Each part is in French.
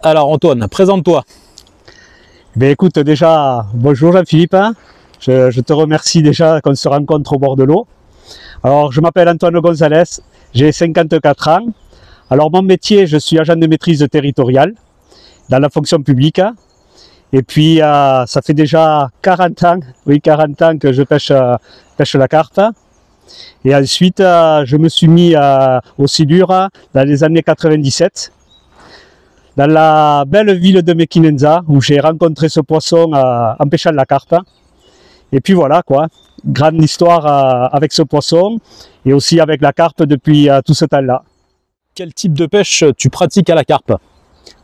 Alors Antoine, présente-toi. Écoute, déjà, bonjour Jean-Philippe. Je te remercie déjà qu'on se rencontre au bord de l'eau. Alors, je m'appelle Antoine Gonzalez, j'ai 54 ans. Alors, mon métier, je suis agent de maîtrise territoriale dans la fonction publique. Et puis, ça fait déjà 40 ans, oui, 40 ans que je pêche la carpe. Et ensuite, je me suis mis au silure dans les années 97, dans la belle ville de Mequinenza, où j'ai rencontré ce poisson en pêchant la carpe. Et puis voilà, quoi, grande histoire avec ce poisson et aussi avec la carpe depuis tout ce temps-là. Quel type de pêche tu pratiques à la carpe?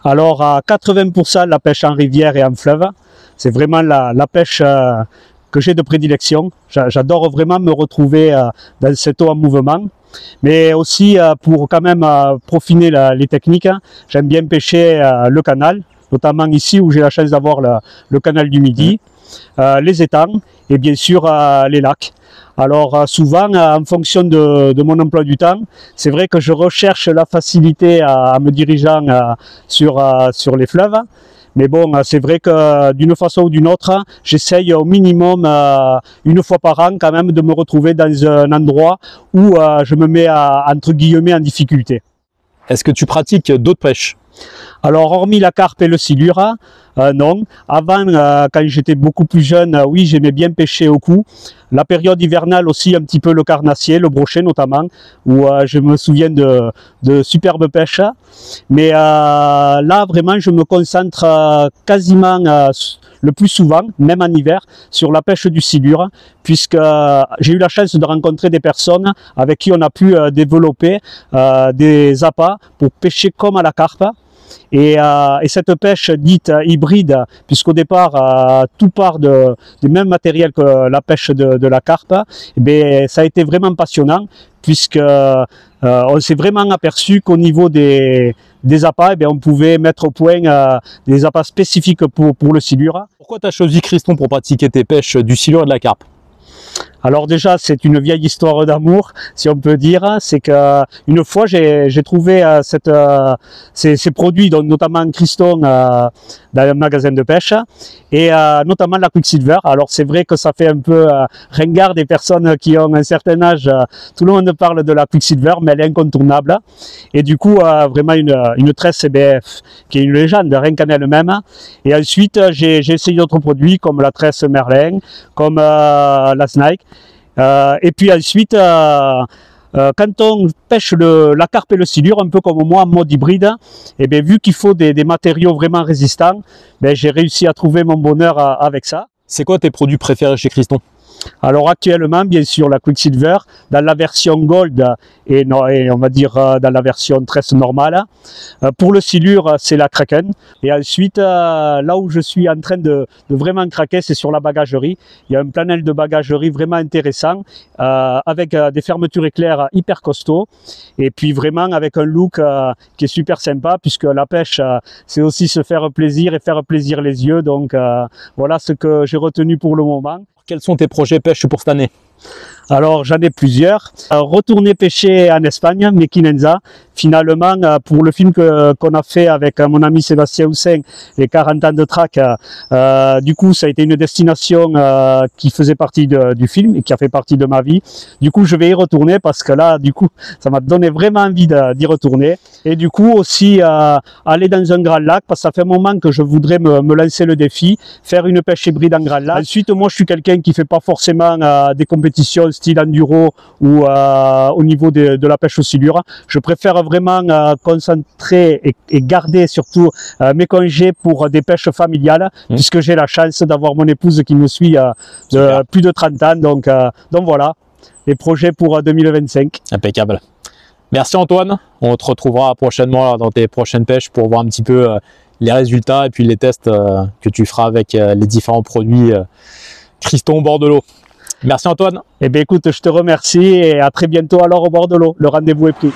Alors, à 80% la pêche en rivière et en fleuve. C'est vraiment la pêche que j'ai de prédilection. J'adore vraiment me retrouver dans cette eau en mouvement. Mais aussi, pour quand même peaufiner les techniques, j'aime bien pêcher le canal, notamment ici où j'ai la chance d'avoir le canal du Midi, les étangs et bien sûr les lacs. Alors souvent, en fonction de mon emploi du temps, c'est vrai que je recherche la facilité en me dirigeant sur les fleuves. Mais bon, c'est vrai que d'une façon ou d'une autre, j'essaye au minimum une fois par an quand même de me retrouver dans un endroit où je me mets entre guillemets en difficulté. Est-ce que tu pratiques d'autres pêches? Alors, hormis la carpe et le silure, non. Avant, quand j'étais beaucoup plus jeune, oui, j'aimais bien pêcher au cou. La période hivernale aussi, un petit peu le carnassier, le brochet notamment, où je me souviens de superbes pêches. Mais là, vraiment, je me concentre quasiment le plus souvent, même en hiver, sur la pêche du silure, puisque j'ai eu la chance de rencontrer des personnes avec qui on a pu développer des appâts pour pêcher comme à la carpe. Et cette pêche dite hybride, puisqu'au départ tout part du même matériel que la pêche de la carpe, ça a été vraiment passionnant, puisque on s'est vraiment aperçu qu'au niveau des appâts, on pouvait mettre au point des appâts spécifiques pour le silure. Pourquoi tu as choisi Criston pour pratiquer tes pêches du silure et de la carpe? Alors déjà, c'est une vieille histoire d'amour, si on peut dire. C'est qu'une fois, j'ai trouvé ces produits, donc notamment Criston, dans un magasin de pêche, et notamment la Quicksilver. Alors c'est vrai que ça fait un peu ringard des personnes qui ont un certain âge. Tout le monde parle de la Quicksilver, mais elle est incontournable. Et du coup, vraiment une tresse qui est une légende, rien qu'en elle-même. Et ensuite, j'ai essayé d'autres produits comme la tresse Merlin, comme la Snake. Et puis ensuite, quand on pêche la carpe et le silure, un peu comme moi en mode hybride, vu qu'il faut des matériaux vraiment résistants, j'ai réussi à trouver mon bonheur avec ça. C'est quoi tes produits préférés chez Criston? Alors actuellement, bien sûr, la Quicksilver, dans la version Gold et on va dire dans la version tresse normale. Pour le silure, c'est la Kraken. Et ensuite, là où je suis en train de vraiment craquer, c'est sur la bagagerie. Il y a un panel de bagagerie vraiment intéressant, avec des fermetures éclairs hyper costauds. Et puis vraiment avec un look qui est super sympa, puisque la pêche, c'est aussi se faire plaisir et faire plaisir les yeux. Donc voilà ce que j'ai retenu pour le moment. Quels sont tes projets pêche pour cette année? Alors j'en ai plusieurs. Retourner pêcher en Espagne, Mequinenza. Finalement, pour le film qu'on a fait avec mon ami Sébastien Houssin, les 40 ans de track, du coup ça a été une destination qui faisait partie du film et qui a fait partie de ma vie. Du coup je vais y retourner parce que là, du coup, ça m'a donné vraiment envie d'y retourner. Et du coup aussi aller dans un grand lac, parce que ça fait un moment que je voudrais me lancer le défi, faire une pêche hybride en grand lac. Ensuite, moi je suis quelqu'un qui fait pas forcément des compétitions style enduro ou au niveau de la pêche au silure. Je préfère vraiment concentrer et garder surtout mes congés pour des pêches familiales, puisque j'ai la chance d'avoir mon épouse qui me suit de plus de 30 ans. Donc voilà, les projets pour 2025. Impeccable. Merci Antoine, on te retrouvera prochainement dans tes prochaines pêches pour voir un petit peu les résultats et puis les tests que tu feras avec les différents produits Criston au bord de l'eau. Merci Antoine. Eh bien écoute, je te remercie et à très bientôt alors au bord de l'eau. Le rendez-vous est pris.